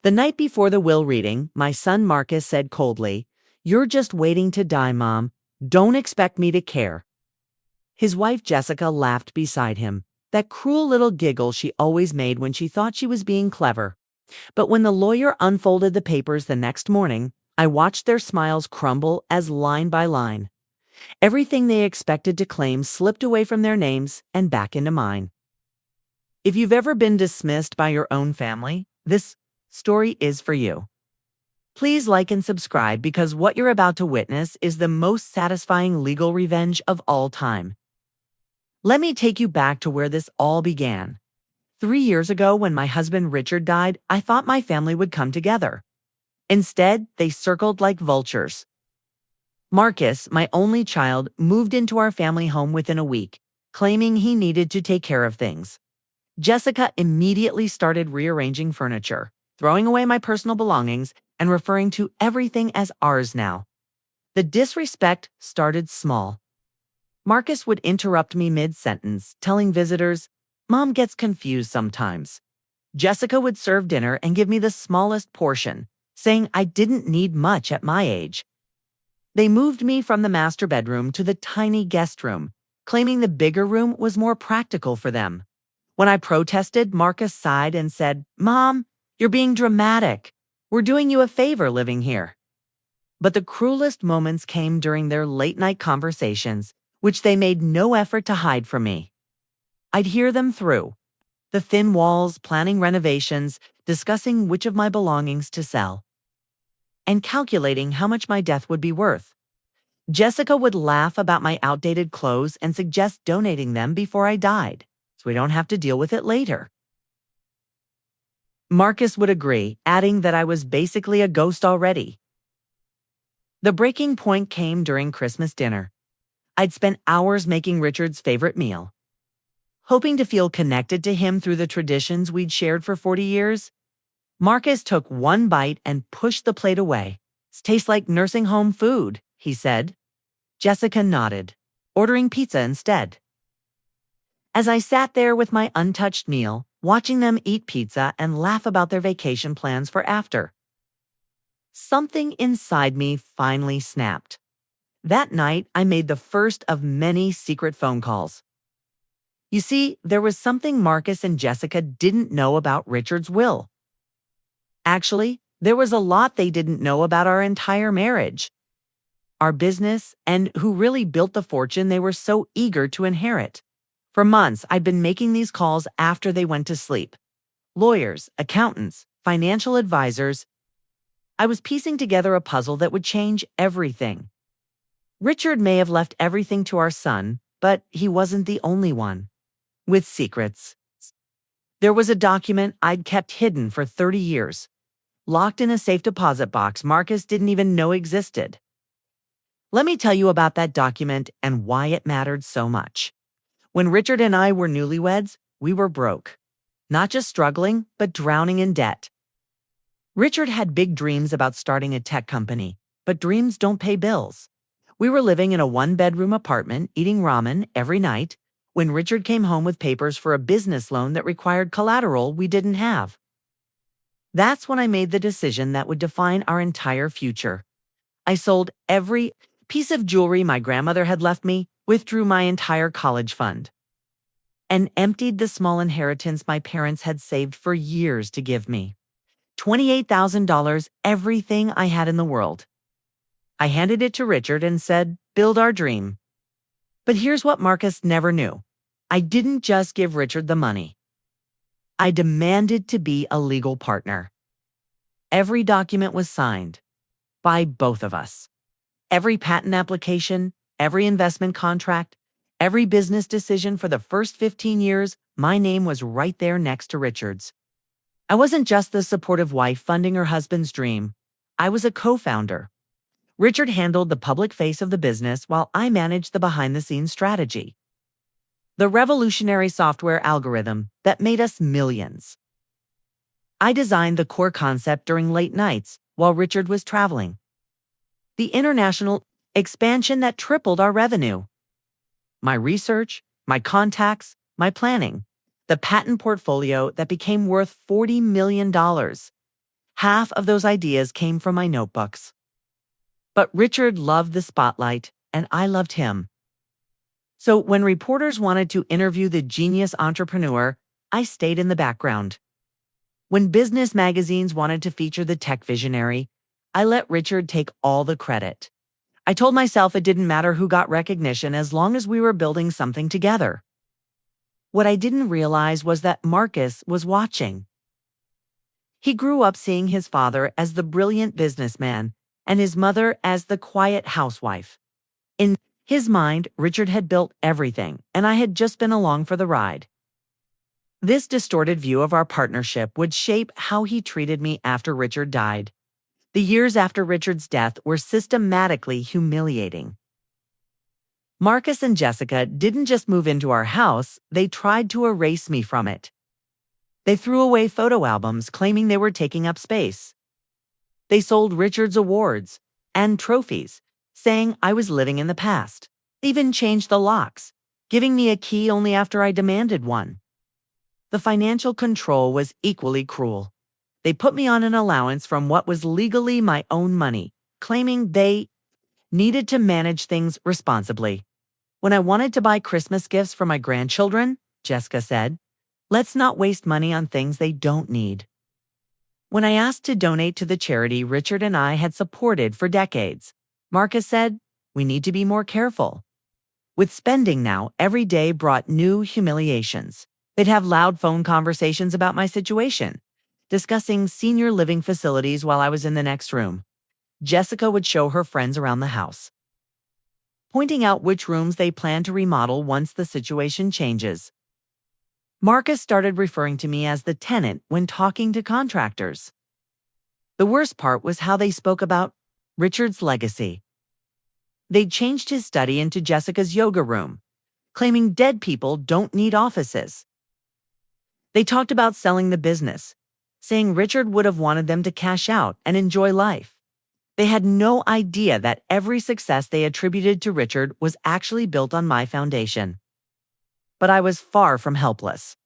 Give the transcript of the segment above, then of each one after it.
The night before the will reading, my son Marcus said coldly, "You're just waiting to die, Mom. Don't expect me to care." His wife Jessica laughed beside him, that cruel little giggle she always made when she thought she was being clever. But when the lawyer unfolded the papers the next morning, I watched their smiles crumble as line by line. Everything they expected to claim slipped away from their names and back into mine. If you've ever been dismissed by your own family, this story is for you. Please like and subscribe because what you're about to witness is the most satisfying legal revenge of all time. Let me take you back to where this all began. 3 years ago, when my husband Richard died, I thought my family would come together. Instead, they circled like vultures. Marcus, my only child, moved into our family home within a week, claiming he needed to take care of things. Jessica immediately started rearranging furniture, throwing away my personal belongings, and referring to everything as ours now. The disrespect started small. Marcus would interrupt me mid-sentence, telling visitors, "Mom gets confused sometimes." Jessica would serve dinner and give me the smallest portion, saying I didn't need much at my age. They moved me from the master bedroom to the tiny guest room, claiming the bigger room was more practical for them. When I protested, Marcus sighed and said, "Mom, you're being dramatic. We're doing you a favor living here." But the cruelest moments came during their late-night conversations, which they made no effort to hide from me. I'd hear them through the thin walls, planning renovations, discussing which of my belongings to sell, and calculating how much my death would be worth. Jessica would laugh about my outdated clothes and suggest donating them before I died, so we don't have to deal with it later. Marcus would agree, adding that I was basically a ghost already. The breaking point came during Christmas dinner. I'd spent hours making Richard's favorite meal. Hoping to feel connected to him through the traditions we'd shared for 40 years, Marcus took one bite and pushed the plate away. "It tastes like nursing home food," he said. Jessica nodded, ordering pizza instead. As I sat there with my untouched meal, watching them eat pizza and laugh about their vacation plans for after, something inside me finally snapped. That night, I made the first of many secret phone calls. You see, there was something Marcus and Jessica didn't know about Richard's will. Actually, there was a lot they didn't know about our entire marriage, our business, and who really built the fortune they were so eager to inherit. For months, I'd been making these calls after they went to sleep. Lawyers, accountants, financial advisors. I was piecing together a puzzle that would change everything. Richard may have left everything to our son, but he wasn't the only one with secrets. There was a document I'd kept hidden for 30 years, locked in a safe deposit box Marcus didn't even know existed. Let me tell you about that document and why it mattered so much. When Richard and I were newlyweds, we were broke. Not just struggling, but drowning in debt. Richard had big dreams about starting a tech company, but dreams don't pay bills. We were living in a one-bedroom apartment, eating ramen every night, when Richard came home with papers for a business loan that required collateral we didn't have. That's when I made the decision that would define our entire future. I sold every piece of jewelry my grandmother had left me, withdrew my entire college fund, and emptied the small inheritance my parents had saved for years to give me. $28,000, everything I had in the world. I handed it to Richard and said, "Build our dream." But here's what Marcus never knew. I didn't just give Richard the money. I demanded to be a legal partner. Every document was signed by both of us. Every patent application, every investment contract, every business decision for the first 15 years, my name was right there next to Richard's. I wasn't just the supportive wife funding her husband's dream. I was a co-founder. Richard handled the public face of the business while I managed the behind-the-scenes strategy. The revolutionary software algorithm that made us millions. I designed the core concept during late nights while Richard was traveling. The international expansion that tripled our revenue. My research, my contacts, my planning. The patent portfolio that became worth $40 million. Half of those ideas came from my notebooks. But Richard loved the spotlight, and I loved him. So when reporters wanted to interview the genius entrepreneur, I stayed in the background. When business magazines wanted to feature the tech visionary, I let Richard take all the credit. I told myself it didn't matter who got recognition as long as we were building something together. What I didn't realize was that Marcus was watching. He grew up seeing his father as the brilliant businessman and his mother as the quiet housewife. In his mind, Richard had built everything, and I had just been along for the ride. This distorted view of our partnership would shape how he treated me after Richard died. The years after Richard's death were systematically humiliating. Marcus and Jessica didn't just move into our house, they tried to erase me from it. They threw away photo albums claiming they were taking up space. They sold Richard's awards and trophies, saying I was living in the past. They even changed the locks, giving me a key only after I demanded one. The financial control was equally cruel. They put me on an allowance from what was legally my own money, claiming they needed to manage things responsibly. When I wanted to buy Christmas gifts for my grandchildren, Jessica said, let's not waste money on things they don't need. When I asked to donate to the charity Richard and I had supported for decades, Marcus said, we need to be more careful. With spending now, every day brought new humiliations. They'd have loud phone conversations about my situation, discussing senior living facilities while I was in the next room. Jessica would show her friends around the house, pointing out which rooms they plan to remodel once the situation changes. Marcus started referring to me as the tenant when talking to contractors. The worst part was how they spoke about Richard's legacy. They'd changed his study into Jessica's yoga room, claiming dead people don't need offices. They talked about selling the business, saying Richard would have wanted them to cash out and enjoy life. They had no idea that every success they attributed to Richard was actually built on my foundation. But I was far from helpless.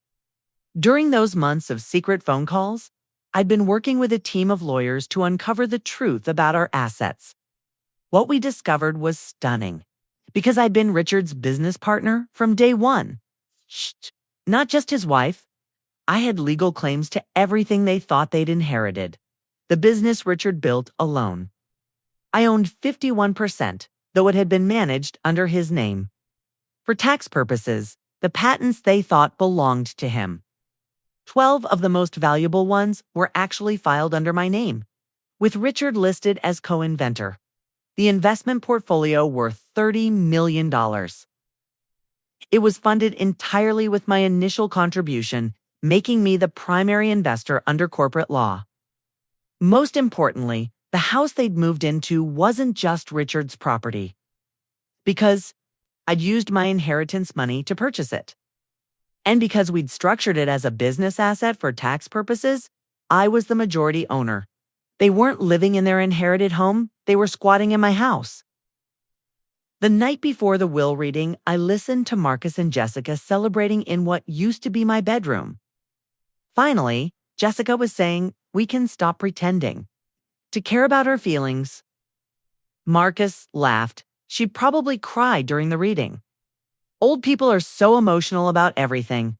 During those months of secret phone calls, I'd been working with a team of lawyers to uncover the truth about our assets. What we discovered was stunning, because I'd been Richard's business partner from day one. Not just his wife. I had legal claims to everything they thought they'd inherited. The business Richard built alone. I owned 51%, though it had been managed under his name. For tax purposes, the patents they thought belonged to him. 12 of the most valuable ones were actually filed under my name, with Richard listed as co-inventor. The investment portfolio worth $30 million. It was funded entirely with my initial contribution, making me the primary investor under corporate law. Most importantly, the house they'd moved into wasn't just Richard's property, because I'd used my inheritance money to purchase it. And because we'd structured it as a business asset for tax purposes, I was the majority owner. They weren't living in their inherited home, they were squatting in my house. The night before the will reading, I listened to Marcus and Jessica celebrating in what used to be my bedroom. Finally, Jessica was saying, we can stop pretending to care about our feelings. Marcus laughed. She probably cried during the reading. Old people are so emotional about everything.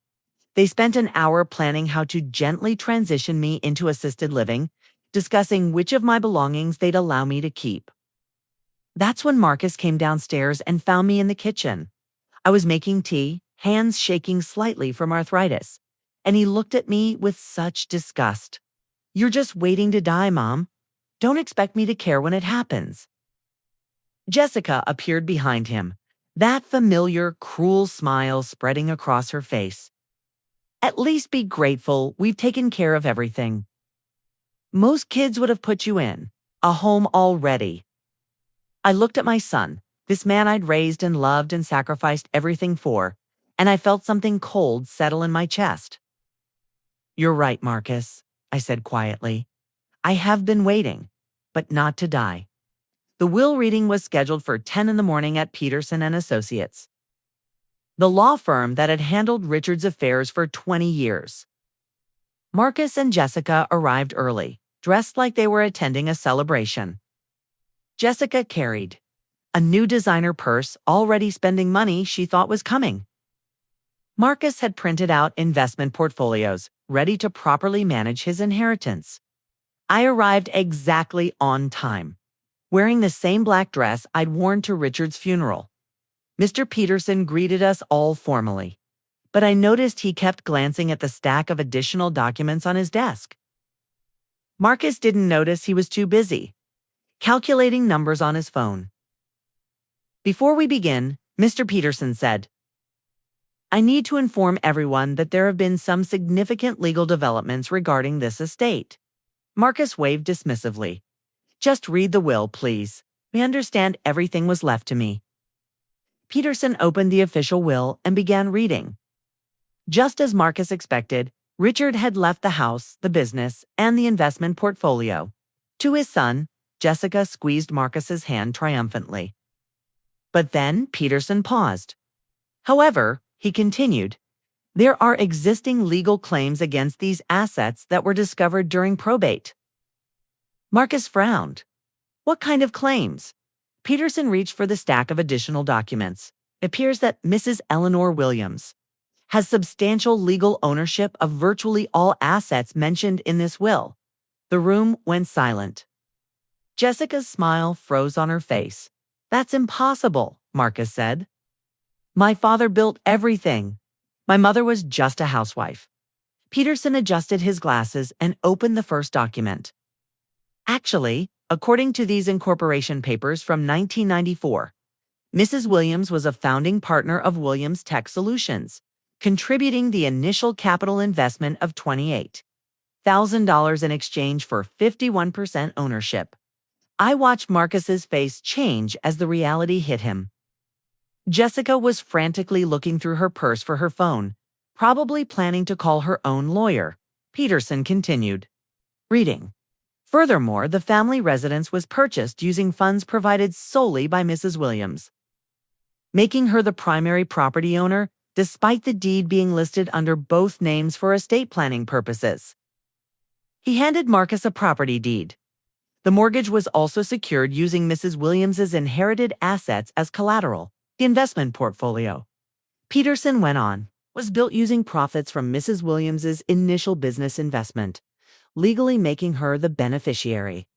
They spent an hour planning how to gently transition me into assisted living, discussing which of my belongings they'd allow me to keep. That's when Marcus came downstairs and found me in the kitchen. I was making tea, hands shaking slightly from arthritis, and he looked at me with such disgust. You're just waiting to die, Mom. Don't expect me to care when it happens. Jessica appeared behind him, that familiar, cruel smile spreading across her face. At least be grateful we've taken care of everything. Most kids would have put you in a home already. I looked at my son, this man I'd raised and loved and sacrificed everything for, and I felt something cold settle in my chest. You're right, Marcus, I said quietly. I have been waiting, but not to die. The will reading was scheduled for 10 in the morning at Peterson and Associates, the law firm that had handled Richard's affairs for 20 years. Marcus and Jessica arrived early, dressed like they were attending a celebration. Jessica carried a new designer purse, already spending money she thought was coming. Marcus had printed out investment portfolios, ready to properly manage his inheritance. I arrived exactly on time, wearing the same black dress I'd worn to Richard's funeral. Mr. Peterson greeted us all formally, but I noticed he kept glancing at the stack of additional documents on his desk. Marcus didn't notice he was too busy, calculating numbers on his phone. Before we begin, Mr. Peterson said, I need to inform everyone that there have been some significant legal developments regarding this estate. Marcus waved dismissively. Just read the will, please. We understand everything was left to me. Peterson opened the official will and began reading. Just as Marcus expected, Richard had left the house, the business, and the investment portfolio. To his son, Jessica squeezed Marcus's hand triumphantly. But then Peterson paused. However, he continued, there are existing legal claims against these assets that were discovered during probate. Marcus frowned. What kind of claims? Peterson reached for the stack of additional documents. It appears that Mrs. Eleanor Williams has substantial legal ownership of virtually all assets mentioned in this will. The room went silent. Jessica's smile froze on her face. That's impossible, Marcus said. My father built everything. My mother was just a housewife. Peterson adjusted his glasses and opened the first document. Actually, according to these incorporation papers from 1994, Mrs. Williams was a founding partner of Williams Tech Solutions, contributing the initial capital investment of $28,000 in exchange for 51% ownership. I watched Marcus's face change as the reality hit him. Jessica was frantically looking through her purse for her phone, probably planning to call her own lawyer. Peterson continued, reading. Furthermore, the family residence was purchased using funds provided solely by Mrs. Williams, making her the primary property owner, despite the deed being listed under both names for estate planning purposes. He handed Marcus a property deed. The mortgage was also secured using Mrs. Williams's inherited assets as collateral. The investment portfolio, Peterson went on, was built using profits from Mrs. Williams's initial business investment, legally making her the beneficiary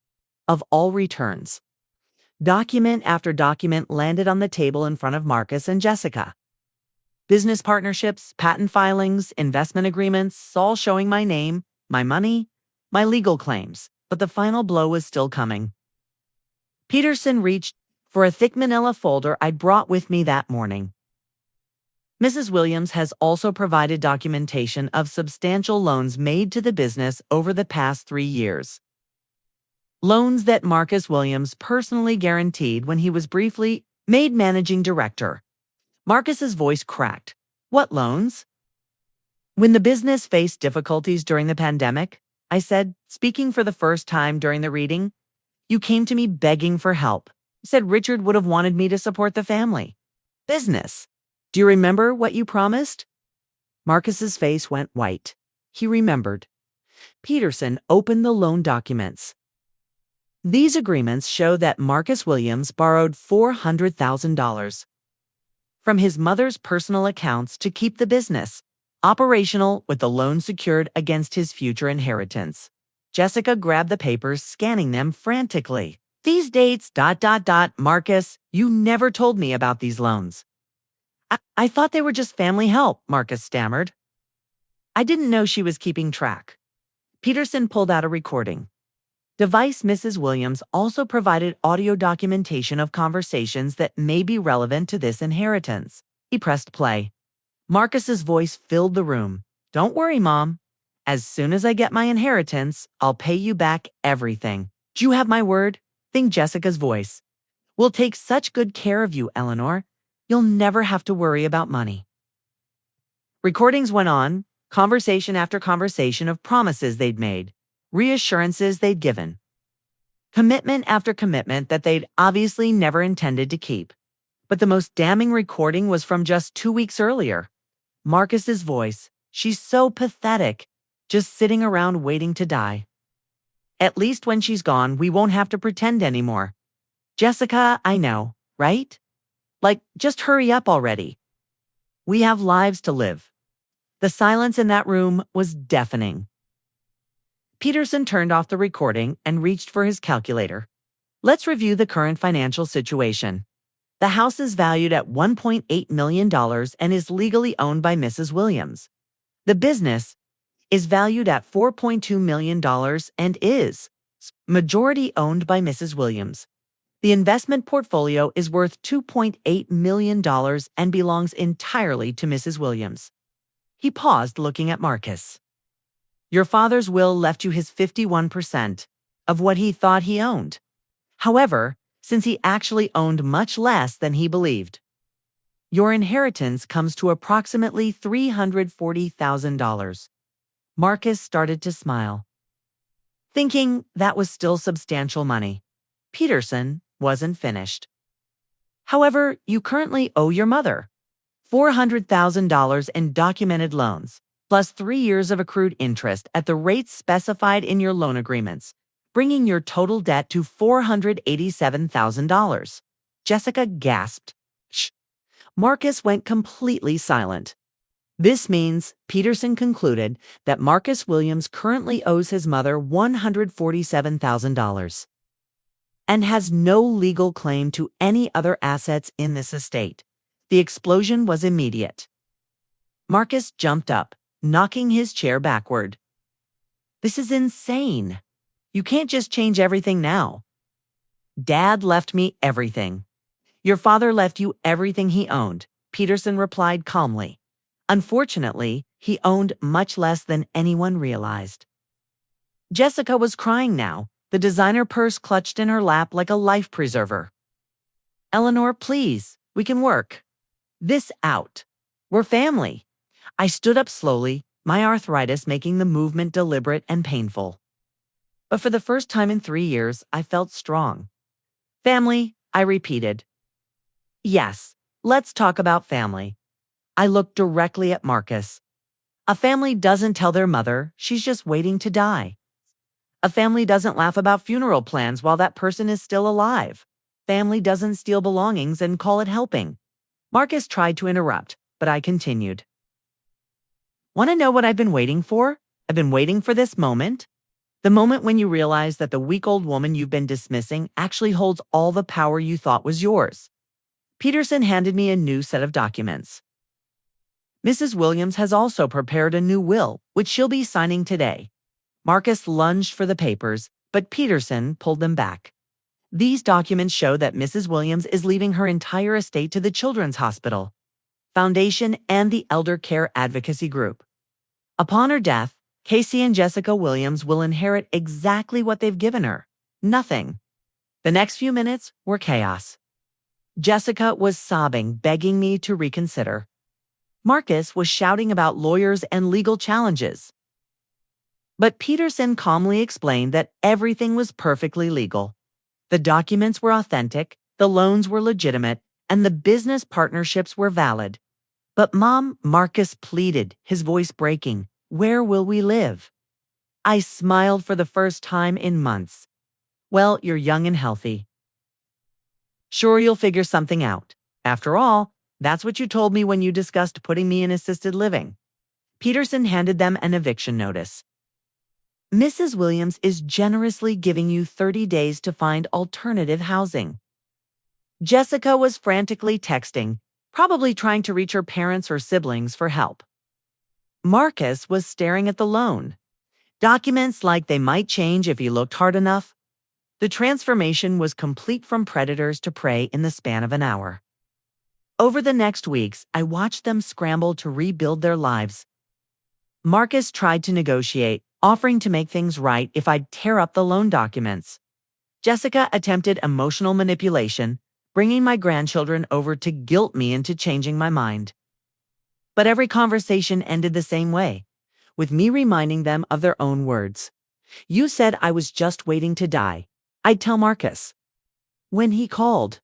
of all returns. Document after document landed on the table in front of Marcus and Jessica. Business partnerships, patent filings, investment agreements, all showing my name, my money, my legal claims, but the final blow was still coming. Peterson reached for a thick manila folder I'd brought with me that morning. Mrs. Williams has also provided documentation of substantial loans made to the business over the past 3 years. Loans that Marcus Williams personally guaranteed when he was briefly made managing director. Marcus's voice cracked. What loans? When the business faced difficulties during the pandemic, I said, speaking for the first time during the reading, you came to me begging for help. Said Richard would have wanted me to support the family. Business. Do you remember what you promised? Marcus's face went white. He remembered. Peterson opened the loan documents. These agreements show that Marcus Williams borrowed $400,000 from his mother's personal accounts to keep the business operational with the loan secured against his future inheritance. Jessica grabbed the papers, scanning them frantically. These dates, ... Marcus, you never told me about these loans. I thought they were just family help, Marcus stammered. I didn't know she was keeping track. Peterson pulled out a recording device. Mrs. Williams also provided audio documentation of conversations that may be relevant to this inheritance. He pressed play. Marcus's voice filled the room. Don't worry, Mom. As soon as I get my inheritance, I'll pay you back everything. Do you have my word? Think Jessica's voice. We'll take such good care of you, Eleanor. You'll never have to worry about money. Recordings went on, conversation after conversation of promises they'd made, reassurances they'd given, commitment after commitment that they'd obviously never intended to keep. But the most damning recording was from just 2 weeks earlier. Marcus's voice. She's so pathetic, just sitting around waiting to die. At least when she's gone, we won't have to pretend anymore. Jessica, I know, right? Like, just hurry up already. We have lives to live. The silence in that room was deafening. Peterson turned off the recording and reached for his calculator. Let's review the current financial situation. The house is valued at $1.8 million and is legally owned by Mrs. Williams. The business is valued at $4.2 million and is majority owned by Mrs. Williams. The investment portfolio is worth $2.8 million and belongs entirely to Mrs. Williams. He paused, looking at Marcus. Your father's will left you his 51% of what he thought he owned. However, since he actually owned much less than he believed, your inheritance comes to approximately $340,000. Marcus started to smile, thinking that was still substantial money. Peterson wasn't finished. However, you currently owe your mother $400,000 in documented loans, plus 3 years of accrued interest at the rates specified in your loan agreements, bringing your total debt to $487,000. Jessica gasped. Shh. Marcus went completely silent. This means, Peterson concluded, that Marcus Williams currently owes his mother $147,000 and has no legal claim to any other assets in this estate. The explosion was immediate. Marcus jumped up, knocking his chair backward. This is insane. You can't just change everything now. Dad left me everything. Your father left you everything he owned, Peterson replied calmly. Unfortunately, he owned much less than anyone realized. Jessica was crying now, the designer purse clutched in her lap like a life preserver. Eleanor, please, we can work this out. We're family. I stood up slowly, my arthritis making the movement deliberate and painful. But for the first time in 3 years, I felt strong. Family, I repeated. Yes, let's talk about family. I looked directly at Marcus. A family doesn't tell their mother she's just waiting to die. A family doesn't laugh about funeral plans while that person is still alive. Family doesn't steal belongings and call it helping. Marcus tried to interrupt, but I continued. Want to know what I've been waiting for? I've been waiting for this moment. The moment when you realize that the weak old woman you've been dismissing actually holds all the power you thought was yours. Peterson handed me a new set of documents. Mrs. Williams has also prepared a new will, which she'll be signing today. Marcus lunged for the papers, but Peterson pulled them back. These documents show that Mrs. Williams is leaving her entire estate to the Children's Hospital Foundation and the Elder Care Advocacy Group. Upon her death, Casey and Jessica Williams will inherit exactly what they've given her. Nothing. The next few minutes were chaos. Jessica was sobbing, begging me to reconsider. Marcus was shouting about lawyers and legal challenges. But Peterson calmly explained that everything was perfectly legal. The documents were authentic, the loans were legitimate, and the business partnerships were valid. But Mom, Marcus pleaded, his voice breaking, where will we live? I smiled for the first time in months. Well, you're young and healthy. Sure, you'll figure something out. After all, that's what you told me when you discussed putting me in assisted living. Peterson handed them an eviction notice. Mrs. Williams is generously giving you 30 days to find alternative housing. Jessica was frantically texting, probably trying to reach her parents or siblings for help. Marcus was staring at the loan. Documents like they might change if he looked hard enough. The transformation was complete from predators to prey in the span of an hour. Over the next weeks, I watched them scramble to rebuild their lives. Marcus tried to negotiate, offering to make things right if I'd tear up the loan documents. Jessica attempted emotional manipulation, bringing my grandchildren over to guilt me into changing my mind. But every conversation ended the same way, with me reminding them of their own words. You said I was just waiting to die. I'd tell Marcus. When he called,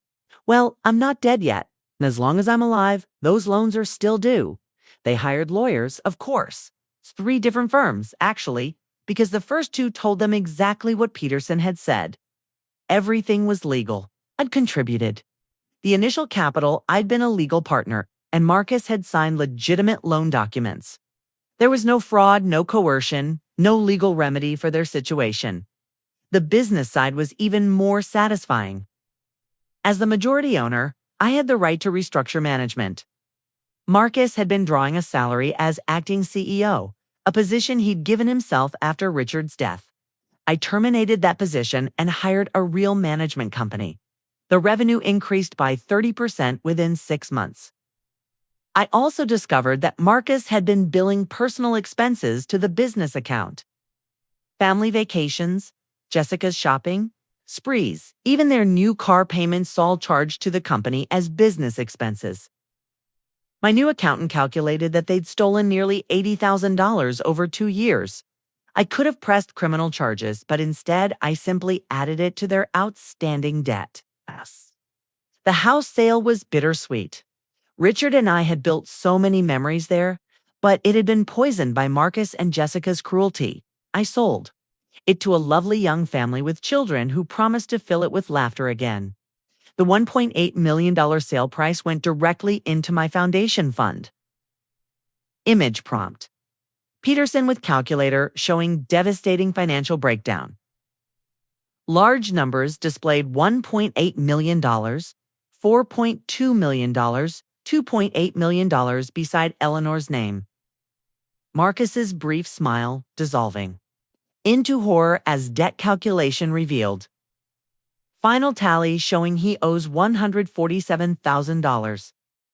well, I'm not dead yet, and as long as I'm alive, those loans are still due. They hired lawyers, of course. 3 different firms, actually. because the first two told them exactly what Peterson had said. Everything was legal. I'd contributed. The initial capital, I'd been a legal partner, and Marcus had signed legitimate loan documents. There was no fraud, no coercion, no legal remedy for their situation. The business side was even more satisfying. As the majority owner, I had the right to restructure management. Marcus had been drawing a salary as acting CEO, a position he'd given himself after Richard's death. I terminated that position and hired a real management company. The revenue increased by 30% within 6 months. I also discovered that Marcus had been billing personal expenses to the business account. Family vacations, Jessica's shopping, sprees, even their new car payments all charged to the company as business expenses. My new accountant calculated that they'd stolen nearly $80,000 over 2 years. I could have pressed criminal charges, but instead I simply added it to their outstanding debt. The house sale was bittersweet. Richard and I had built so many memories there, but it had been poisoned by Marcus and Jessica's cruelty. I sold it to a lovely young family with children who promised to fill it with laughter again. The $1.8 million sale price went directly into my foundation fund. Image prompt. Peterson with calculator showing devastating financial breakdown. Large numbers displayed $1.8 million, $4.2 million, $2.8 million beside Eleanor's name. Marcus's brief smile dissolving into horror as debt calculation revealed. Final tally showing he owes $147,000.